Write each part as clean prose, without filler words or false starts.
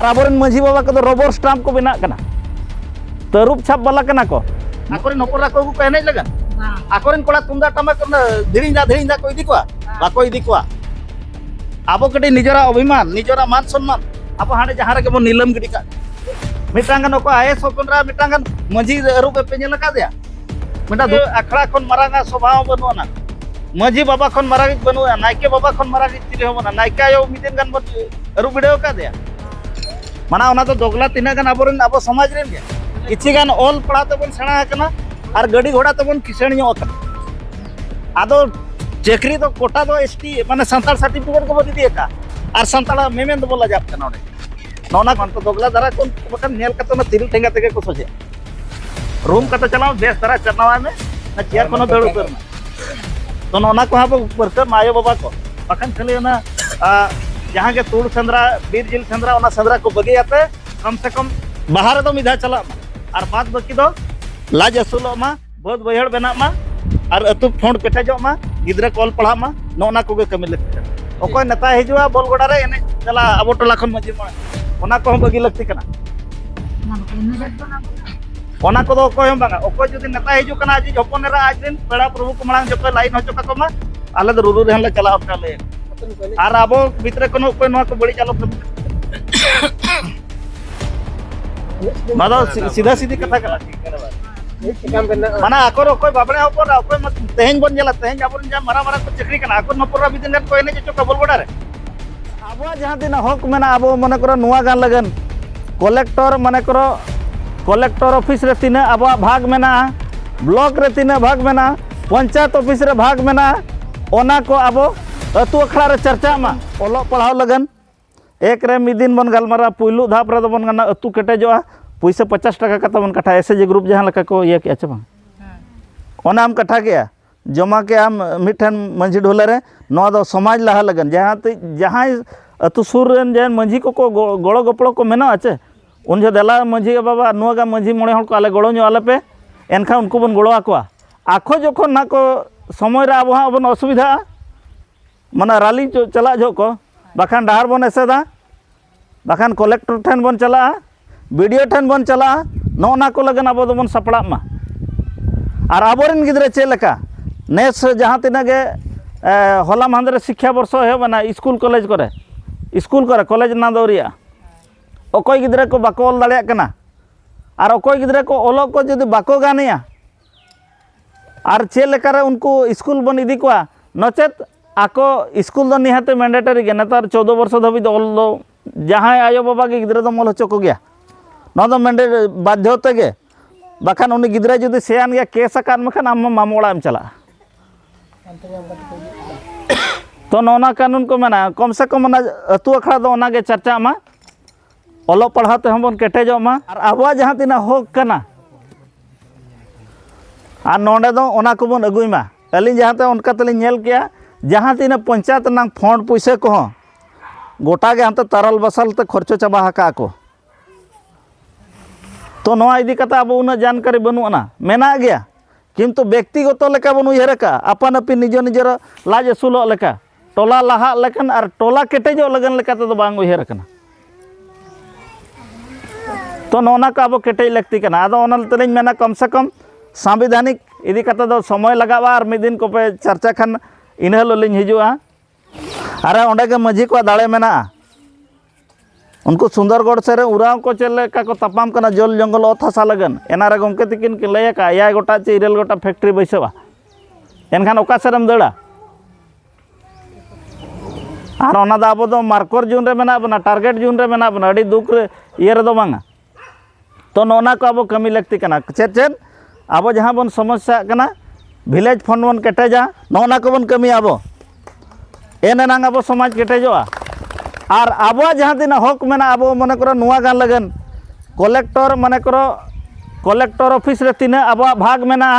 आबोरेन माझी बाबा को rubber stamp को बना कना तरुप छाप वाला कना को आकोरेन हपरा को एनेज लगन आकोरेन कोड़ा तुमदा टमाक धीरिंदा को इदी को बाको इदी को आबो कटी निजरा अभिमान निजरा मान सम्मान अब हाँ जहाँ रे बो नीलम गिडी का मिटांगन को आईएएस होपनरा मिटांगन माझी रूप पे नेल का दिया मिटा अखड़ा खन मारांगा स्वभाव बनुना माझी बाबा खन मारागित बनुआ नायके बाबा खन मारागित चिले होबना नायका आयो मिदिन गन बन रूप वीडियो का दिया माना ओना तो दोगला तिना गन आबोरन आबो समाज रेन गे किछि गन ओल पढ़ा तबन सेणा कना और गाड़ी घोड़ा तबन किसणियो अकन आदो चेकरी तो कोटा दो एसटी माने संताल सर्टिफिकेट को बदी दिए का और संताल मेमेन दो बोला जाप कना ओडे नोना मन तो दोगला दरा कोन बकन नेल कतो ना तिल ठेंगा तके को सोचे रूम कतो चलाओ बेस दरा चरनावा में ना चेयर कोनो दड़ करना तो नोना को हाबो परकर मायो बाबा को बकन खाली ना जहाँ के तुड़ सेंद्रा बीर जिल सेंद्रा ओना सेंद्रा को बगी आते कम से कम बाहर दो मिधा चला और बात बाकी दो लाज असुलो मा बहुत बहड़ बना मा और अतु फोन पेटेजो मा गिद्रा कॉल पढ़ा मा नोना को कमी लगती अकोय नेता हिजुआ बोल गोड़ा रे एने चला अब टोला खन मजी मा ओना को बगी लगती कना ओना को दो कोय हम बांगा अकोय जदि नेता हिजु कना आज जपनेरा आज दिन पेड़ा प्रभु को मांग जको लाइन हो चका को मा आले दो रुरु रहन ले चला अपना ले और अब भितरे कोनो कोई नवा को बड़ी चालो मादा सीधा सीधी कथा करा माना आकोर कोई बाबड़े ऊपर कोई मत तेहन बन जाला तेहन जाबन जा मारा मारा को चक्री कना आकोर नपुरा बिदिन कोई ने चोका बोल गोडा रे आबो जहां दिन हक मेना आबो मने करो नुवा गान लगन कलेक्टर मने करो कलेक्टर ऑफिस रे तिना आबो भाग मेना ब्लॉक रे तिना भाग मेना पंचायत ऑफिस रे भाग मेना ओना को आबो अतु अखड़ा रे चर्चा मा ओलो पढ़ाव लगन एक रे मिदिन बन गलमारा पुइलु धाप रे बन गना अतु कटेजोआ पैसा 50 टाका कता बन कटा एसएजी ग्रुप जहां लका को ये के अच्छा बा ओना हम कटा गया जमा के हम मिठन मंझी ढोले रे नो दो समाज लहा लगन जहां अतु सुर रेन जन मंझी को गड़ो गपड़ो को मेना आचे उन जो देला मंझी बाबा नुगा मंझी मोड़े हल को आले गड़ो नो आले पे एनखा उनको बन गड़ो आकोआ आखो जखन ना को समय रे अब हां बन असुविधा माना राली चला जो को बाखान डाहर बन एसेदा बाखान कलेक्टर ठन बन चला वीडियो ठन बन चला नोना को लगन अब बन सपड़ा मा और आबोरेन गिद्रे चेलका नेस जहाँ तीना गे हला मांदरे शिक्षा वर्ष है बना स्कूल कॉलेज करे कॉलेज ना दौरिया अकोय गिद्रे को बाको ओल दाड़िया कना और अकोय गिद्रे को ओलो को जदि बाको गानिया और चेलका उनको स्कूल बन इदी को नचेत आको स्कूल दो निहाते मैंडेटरी गे नेतार 14 वर्ष धाबी दो ओल दो जहाँ आयो बाबा के गिद्रे दो मोल होचो को गया ना दो मैंडेट बाध्यते गे बाखान उनी गिद्रे जदि सेयान गया केस आकान मखान आम मामोड़ा एम चला तो नोना कानून को मेना कम से कम अतु अखड़ा दो ओना गे चर्चा मा ओलो पढ़ाते हम बन केटेजो मा और आबवा जहाँ तीना होक कना और नोंडे दो ओना को बन अगुई मा अलिन जहाँ ते उनका तलिन नेल किया जहाँ तीना पंचायत नांग फंड पैसे को गोटा गे हमते तरल बसल ते खर्चो चाबा हका को तो नोआ इदी कता अब उना जानकारी बनुआ मेना गया किंतु व्यक्तिगत लेका बन उयहर का अपन अपनी निजो निजर लाज असुलो लेका टोला लहा लेकन और टोला केटेजो लगन लेका तो बांग उयहर कना तो नोना का अब केटेज लगती कना आदो ओना तलिन मेना कम से कम संवैधानिक इदी कता दो समय लगावा और मिद दिन को पे चर्चा खान इनहलो लिन हिजुआ अरे ओंडे के मझी को दाड़े मेना उनको सुंदरगढ़ से उराव को चले का को तपाम कना जल जंगल अत हसा लगन एना रे गमके तिकिन के लय का या गोटा चे 9 गोटा फैक्ट्री बैसवा एनखान ओका सेरम दड़ा और ओना दा अब दो मार्कर जून रे मेना बना टारगेट जून रे मेना बना अड़ी दुख रे ये रे दो बांगा तो नोना को अब कमी लगती कना चेत अब जहाँ बन समस्या कना विलेज फंड बन केटेजा नोना को बन कमी अब एने नांग अब समाज केटेजोआ और अब जहाँ दिन हक मेना अब मन करो नुआ गान लगन कलेक्टर मन करो कलेक्टर ऑफिस रे तीना अब भाग मेना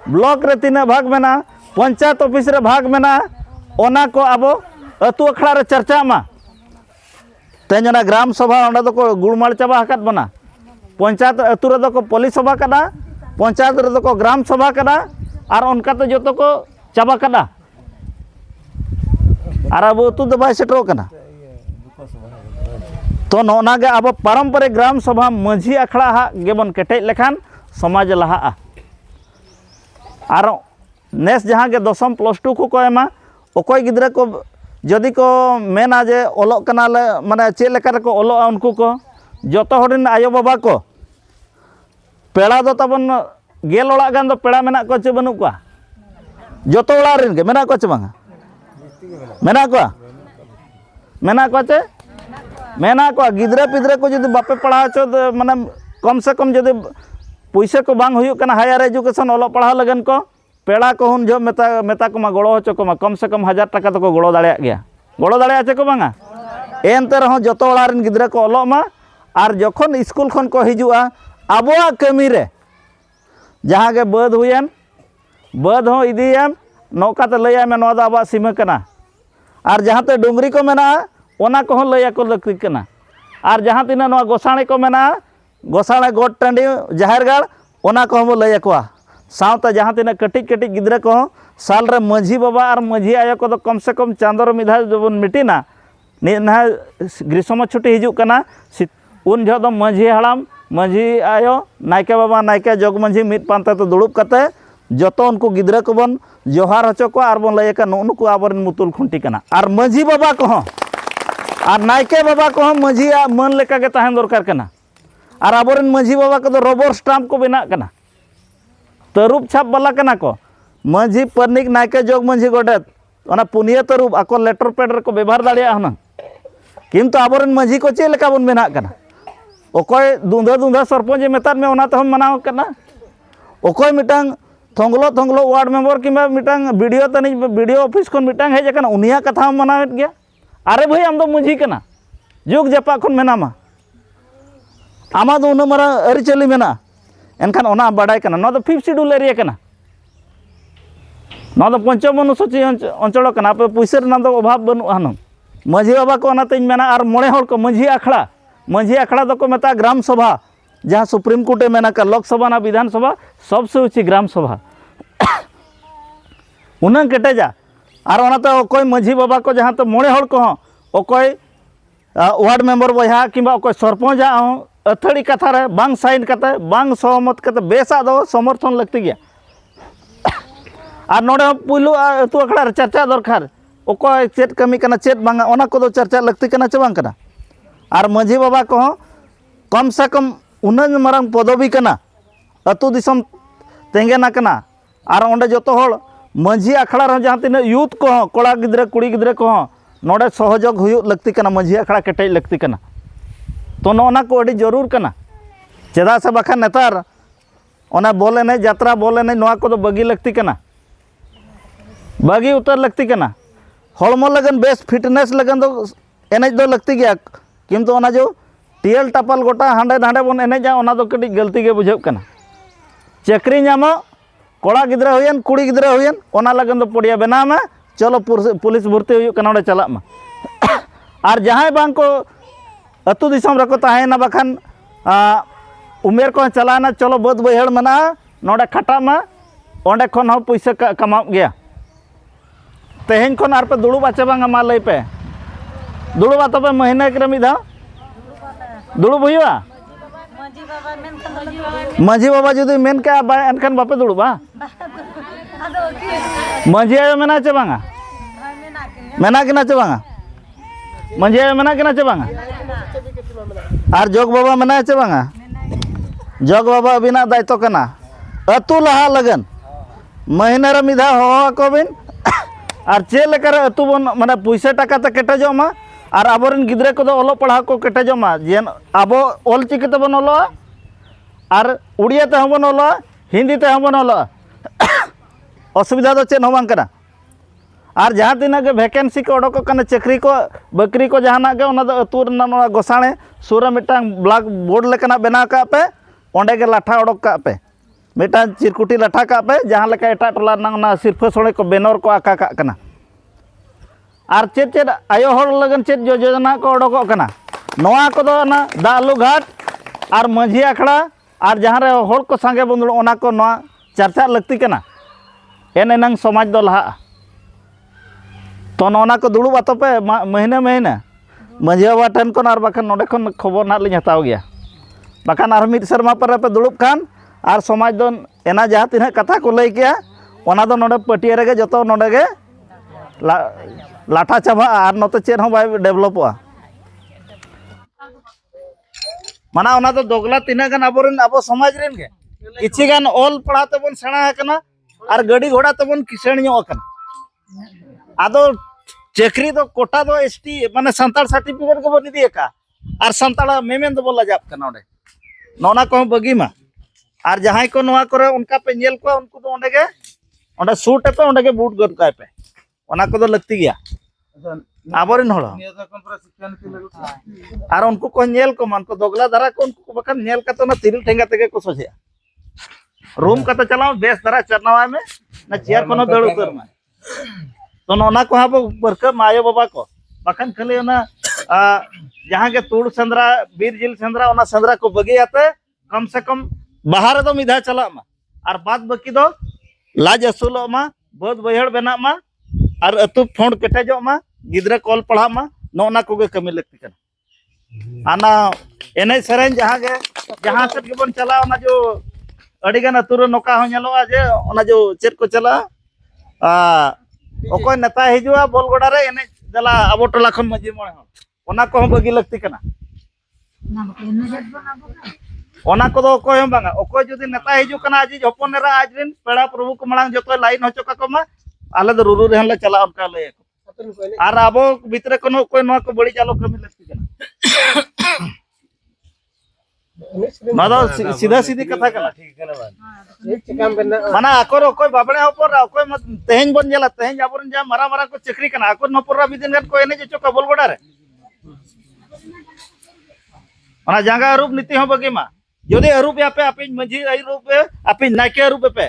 ब्लॉक रे तीना भाग मेना पंचायत ऑफिस रे भाग मेना ओना को अब अतु अखड़ा रे चर्चा मा तेजना ग्राम सभा ओंडा दो गुड़माड़ चाबा हकत बना पंचायत अतु रे दो पुलिस सभा कदा पंचायत रे दो ग्राम सभा कदा और उनका तो जो को चाबा कदा और अब अतु दो बाय सेटरो कना तो नोनागे अब पारंपरिक ग्राम सभा माझी अखड़ा हा गेबन केटेज लेखान समाज लहा और नेस जहाँ के 10 +2 को एमा अकोय गिद्रा को जदि को मेना जे ओलोग कनाले माने चेक लेका रको ओलोगा उनको को जतो हडिन आयो बाबा को पेड़ा दो तबन गेल ओड़ा गान दो पेड़ा मेना को चे बनु को जतो ओड़ा रिन के मेना को चे बांगा मेना को चे मेना को गिद्रा पिद्रा को जदि बापे पढ़ा चो माने कम से कम जदि पैसे को बांग हुयुक कना हायर एजुकेशन ओलो पढ़ा लगन को पेड़ा को हुन जो मेता को मा गड़ो हचो को मा कम से कम 1000 टाका तो को गड़ो दाड़े गया गड़ो दाड़े आचे को बांगा एनते रहो जतो ओड़ा रिन गिद्रा को ओलो मा और जखन स्कूल खन को हिजुआ आबोआ कमी रे जहाँ के बद हुयन बद हो इदीयम नौकाते लैया में नोआ दो आबोआ सीमा कना और जहाँ ते डुंगरी को मेना ओना को हो लैया को लक्ति कना और जहाँ तिना नोआ गोसाणे को मेना गोसाणे गोट टांडी जाहिर गाड़ ओना को हो लैया को सावते जहाँ तिना कटिज कटिज गिद्रा को साल रे माझी बाबा और माझी आयो को कम से कम चांदो रे मिधा जबन मिटिना ना ग्रीष्म छुट्टी हिजुक कना उन जो माझी हड़ाम माझी आयो नायके बाबा नायके जग माझी मिद पांते तो दुड़ुब कते जतो उनको गिद्रा को बन जोहार हचो को और बन लैका नुकु आबरन मुतुल खुंटी कना और माझी बाबा को और नायके बाबा को माझी मन लेका के तहन दरकार कना और आबरन माझी बाबा को रबर स्टाम्प को बना कना तरुब छाप वाला कना को माझी परनिक नायके जग माझी गोडेत ओना पुनिया तरुब आको लेटर पैड रे को व्यवहार दाड़िया हना किंतु आबरन माझी को चे लेका बन बेना कना ओकोय दुंधा दुंधा सरपंच मेताद में ओना तहम मनाव कना ओकोय मिटांग थोंगलो वार्ड मेंबर किंबा मिटांग वीडियो तनी वीडियो ऑफिस खन मिटांग हेज कना उनिया कथा मनावेत गया अरे भाई आम दो माझी कना जुग जपा खन मेनामा आमा दो उना मारा अरिचली मेना एनखान ओना बाडाय कना नो दो 5th शेड्यूल एरिया कना नो दो पंचम अनुसूची अंचल कना पे पैसा रना दो अभाव बनु हन माझी बाबा को ओना तेज मेना और मोड़े हर को माझी अखड़ा दो को मेता ग्राम सभा जहाँ सुप्रीम कोर्टे मेना का लोकसभा ना विधानसभा सबसे ऊँची ग्राम सभा उन्हें केटेजा और ओनाते अकोय माझी बाबा को जहाँ तो मोड़े हर को अकोय वार्ड मेंबर बहा कि अकोय सरपंच अथड़ी कथा रे बांग साइन कते बांग सहमत कते बेसा दो समर्थन लगती गया और नोडे पुलु अतु अखड़ा चर्चा दरकार अकोय चेत कमी कना चेत बांगा ओना को चर्चा लगती कना चे बांग कना और माझी बाबा को कम से कम उन्नत मारंग पदवी कना अतु दिसम तेंगेना कना और ओंडे जतो हल माझी अखड़ा रे जहाँ तीन यूथ को कोड़ा गिद्रा कुड़ी गिद्रा को नोडे सहयोग हुयुग लगती कना माझी अखड़ा केटेज लगती कना तो नोना को अड़ी जरूर कना चेदा से बाखा नेतार ओना बोले नहीं यात्रा बोले नहीं नोआ को बगी लगती कना बगी उतर लगती कना हड़मो लगन बेस फिटनेस लगन दो एनेज दो लगती गया किंतु ओना जो टियल टापल गोटा हांडे नांडे बन एनेजा ओना दो कटी गलती के बुझाव कना चाकरी नामा कोड़ा गिद्रा हुयन कुड़ी गिद्रा हुयन ओना लगन दो पड़िया बना में चलो पुलिस भर्ती हुयुग कना ओडे चलाग मा और जहां बांग को अतु दिसम रको ताहेना बाखान उमेर को चलाना चलो बद बहड़ मना नोडे खटा मा ओंडे खन हो पैसा कमा गया तेहेन खन आर पे दुड़ुब आचे बांगा मा लई पे दुड़ुबा तबे महीने के मिदा दुड़ुब हुआ माझी बाबा जुदी मेन के एनखान बापे दुड़ुबा माझी आयो मेना चे बांगा मेना के ना चे बांगा माझी आयो मेना के ना चे बांगा और जग बाबा मेना चे बांगा जग बाबा अबिना दायित्व कना अतु लहा लगन महीने रे मिधा हो को बिन और चे लेकर अतु बन माने पैसा टाका ते केटेजो मा और आबोरन गिद्रे को ओलो पढ़ा को केटेजो मा जेन आबो ऑल चिकी ते बन ओलो और उड़िया ते बन ओलो हिंदी ते बन ओलो असुविधा दो चेन हो बांग कना और जहाँ तीना के वैकेंसी को ओडोक कना चाकरी को बकरी को जहाना के ओना दो अतु रना गोसाणे सूरा मिटांग ब्लैक बोर्ड लेकना बना का पे ओंडे के लाठा ओडोक का पे मिटांग चिरकुटी लाठा का पे जहाँ लेका एटा टोला ना सिरफा सोड़े को बेनर को आका का कना और चेत चेत आयो हर लगन चेत योजना को ओडोक कना नोआ को दो ना दालू घाट और माझी अखड़ा और जहाँ रे हर को संगे बंदुड़ ओना को नोआ चर्चा लगती कना एने नंग समाज दो लहा तो नोना को दुड़ुब आतो पे महीने मांझी बाबा ठन को और बाखान नोडे खन खबर ना लिंग हताव गया बाखान और मिद शर्मा पर पे दुड़ुब खान और समाज दो एना जहाँ तीन कथा को लई किया ओना दो नोडे पटिया रे जो नोडे गे लाठा चाबा और नोते चेन हो बाय डेवलपवा माना ओना दो दोगला तीना गान आबोरेन आबो समाज रेन गे किछि गान ऑल पढ़ा तबन सेणा हकना और गाड़ी घोड़ा तबन किसण ᱧᱚᱜ अकन आदो चेकरी दो कोटा दो एसटी माने संताल सर्टिफिकेट को बन दिए का और संताल मेमेन दो बोला जाप कना ओडे नोना को बगी मा और जहां को नोआ करे उनका पे नेल को उनको तो ओडे के ओडे सूट पे ओडे के बूट गद काय पे ओना को दो लगती गया आबोरिन होड़ और उनको को नेल को मन को दोगला धरा को उनको बकन नेल का तो ना तिरिल ठेंगा तके को सोचे रूम का तो चलाओ बेस धरा चरनावा में ना चेयर को न दड़ उतर में तो नोना को हाबो बरका मायो बाबा को बखन खाली ना जहां के तूड़ संद्रा बीर जिल संद्रा ओना संद्रा को बगी आते कम से कम बाहर दो मिधा चला मा और बाद बाकी दो लाज असुलो मा बहुत बहड़ बना मा और अतु फोन केटेजो मा गिद्रा कॉल पढ़ा मा नोना को गे कमी लगती कन आना एने सरेन जहां से के बन चला ओना जो अडिगान अतुर नोका हो नेलो जे ओना जो चेर को चला ओको नेता हिजुआ बोलगोड़ा रे एने जला आबो टोला खन मजी मोय ओना को बगी लगती कना ओना को दो कोय बांगा ओको जदी नेता हिजु कना आज हपन रा आज दिन पेड़ा प्रभु को मलांग जतो लाइन होचो का को मा आले दो रुरु रेहन ले चला उनका ले और आबो भीतर कोनो कोय नो को बड़ी चालो कमी लगती कना मादा सीधा सीधी कथा कना ठीक कना माना आकोर कोई बाबड़े ऊपर कोई मत तेहन बन जाला तेहन आबोरन जा मारा मारा को चक्री कना आकोर नपुरा बिदिन गन को एने जो कबल गोडा रे माना जांगा रूप नीति हो बगे मा जोदे अरूप या पे आपे मंझी आई रूप पे आपे नाके रूप पे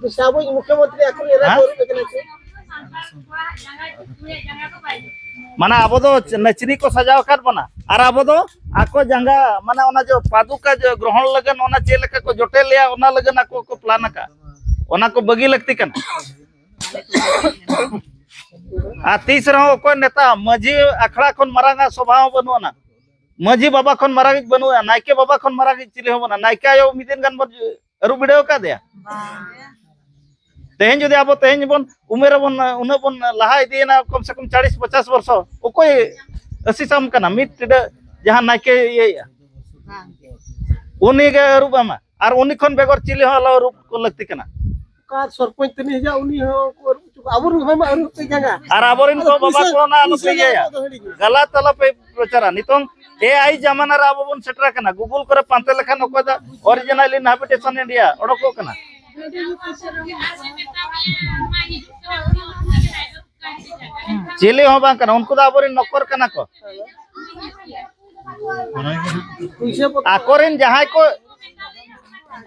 साबो मुख्यमंत्री आकोर एरा रूप पे माना आबो दो नचरी को सजाव कर बना और आबो दो आको जंगा माना ओना जो पादुका जो ग्रहण लगन ओना चे लेका को जोटे लिया ओना लगन आको को प्लान का ओना को बगी लगती कन आ तीसरा को नेता मजी अखड़ा खन मरांगा स्वभाव बनुआ ना मजी बाबा खन मरागी बनुआ नायके बाबा खन मरागी चिले हो बना नायके आयो मिदिन गन अरु बिडेव का दिया तेहन जो अब तेहन बन उमेर बन उन बन लहा इदीना कम से कम 40-50 वर्ष ओकोय असीसाम कना मिट जहां नायके ये उनी के रूप में और उनी खन बेगर चिले हो रूप को लगती कना का सरपंच तनी जा उनी हो आबोर हम रूप पे जागा और आबोरिन को बाबा को ना लपलिया गला तला पे प्रचार नितों एआई जमाना रा आबोन सेटरा कना गूगल करे पांते लेखन ओको ओरिजिनल इनहैबिटेशन इंडिया ओडको कना चिले हो बां कना उनको आबोरिन नौकर कना को आकोरिन जहां को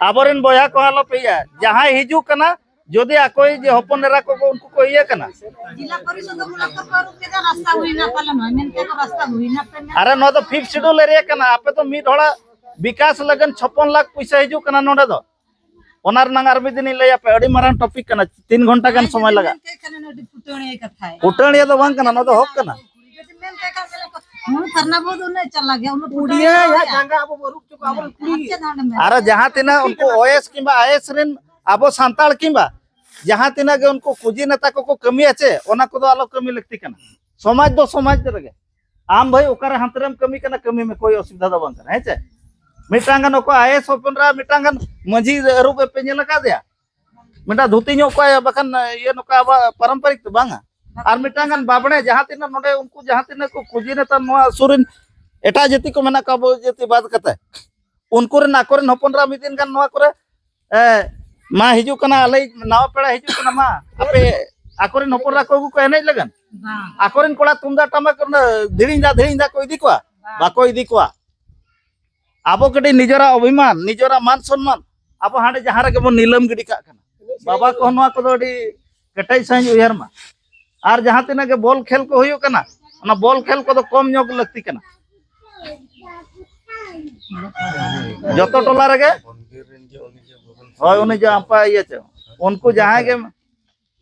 आबोरिन बोया को हालो पेया जहां हिजू कना जोदि आकोई जे हपनेरा को उनको को इया कना जिला परिषद मुलाक पर के रास्ता हुईना पालन होय मेनते तो रास्ता हुईना पे अरे न तो 5th शेड्यूल एरिया कना आपे तो मी थोड़ा विकास लगन 56 लाख पैसा हिजू कना नोडे दो ओनार नंग आर दिन लैया पे अड़ी मारान टॉपिक कना 3 घंटा गन समय लगा पुटणिया तो बांग कना न तो हक कना अरे जहां तिना उनको ओएस किबा आईएस रेन आबो सांताल किबा जहां तिना के उनको कुजी नेता को कमी आछे ओना को दो आलो कमी लगती कना समाज दो समाज रे आम भाई ओकरे हंतरम कमी कना कमी में कोई असुविधा दो बांग कना हेचे मिटांगन को आईएस ओपनरा मिटांगन मजी रूप पे नेल का दिया मिटा धुती नो को बखन ये नका पारंपरिक तो बांगा और मिटांगन बाबणे जहां तिना नोडे उनको जहां तिना को कुजी नेता नोआ सुरिन एटा जति को मेना काबो जति बात कते उनको रे नाकोरन हपनरा मिदिन गन नोआ करे मा हिजू कना आले नाव पेड़ा हिजू कना मा आपे आकोरन हपनरा को एने लगन आकोरन कोड़ा तुमदा टमक धीरिंदा को इदी को बाको इदी को आबो कटी निजरा अभिमान निजरा मान सम्मान आबो हांडे जहां रे बो नीलम गिडी का कना बाबा को नोआ को डी कटाई सही उयहर मा और जहां तिना के बॉल खेल को हुयो कना ओना बॉल खेल को तो कम ᱧᱚᱜ लगती कना जतो टोला रे होय उनी जो आपा ये उनको जहां के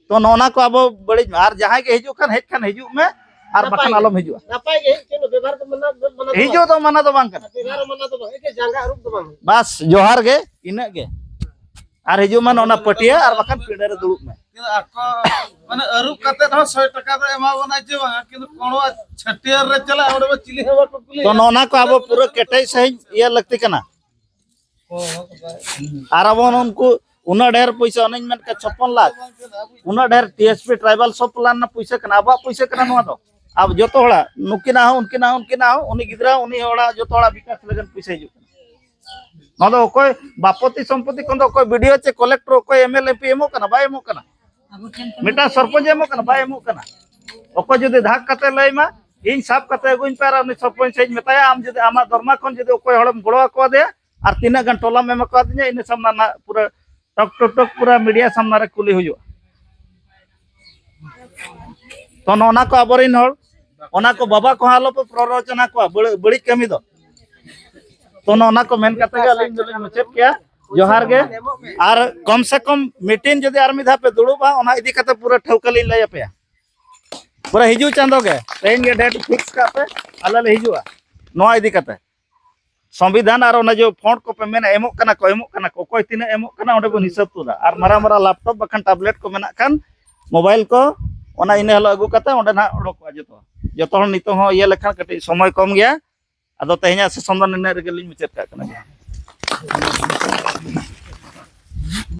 तो नोना को अब बड़ी और जहां के हिजू में और बखन आलम हिजू नापाय के के व्यवहार तो मना हिजू तो मना तो बांग व्यवहार मना तो के जांगा रूप तो बांग बस जोहार गे इना गे और हिजू में नोना पटिया और बखन पीड़े रे दुड़ुब में माने अरूप कते न 100 टका दे एमा बना जे बांगा किंतु कोनो छटियर रे चला ओडे चिली हवा को कुली तो नोना को अब पूरा केटे सही ये लगती कना और अब उनको उना ढेर पैसा उन में 56 लाख उना ढेर टीएसपी ट्राइबल सब प्लान ना पैसा कना अब पैसा कना नोआ दो अब जो तो हड़ा नुकिना हो उनकिना हो उनी गिदरा उनी हड़ा जो तो विकास लगन पैसा हिजू ना दो कोई बापति संपत्ति कोन दो कोई वीडियो चे कलेक्टर कोई एमएलए पी एमो कना बाय एमो कना मिटा सरपंच एमो कना बाय एमो कना ओको जदि धाक कते लैमा इन सब कते गुइन पर उनी सरपंच से मेताया आम जदि आमा दरमा कोन जदि कोई हड़म गड़वा को दे और 3 घंटा टोला में को दिया इन सामना पूरा टक पूरा मीडिया सामना रे कुली हुजो तो नोना को अबरिन हड़ ओना को बाबा को हालो पे प्ररोचना को बड़ी कमी दो तो नोना को मेन कते गे अलिन जलिन मुचेत किया जोहार गे और कम से कम मीटिंग जदि आर मिधा पे दुड़ुबा ओना इदी कते पूरा ठौकली लय पे पूरा हिजू चांदो गे तेन गे डेट फिक्स काते अल्लाह हिजुआ नोआ इदी कते संविधान और जो फंड को पे मेना एमो कना को कोई तीन एमो कना ओडे बन हिसाब तुदा और मारा लैपटॉप बखन टैबलेट को मेना खान मोबाइल को ओना इने हलो अगु कते ओडे ना ओडको जो तो नितो हो ये लेखन कटे समय कम गया अदो तेहना से संदन ने रेगलिन मुचेत का कना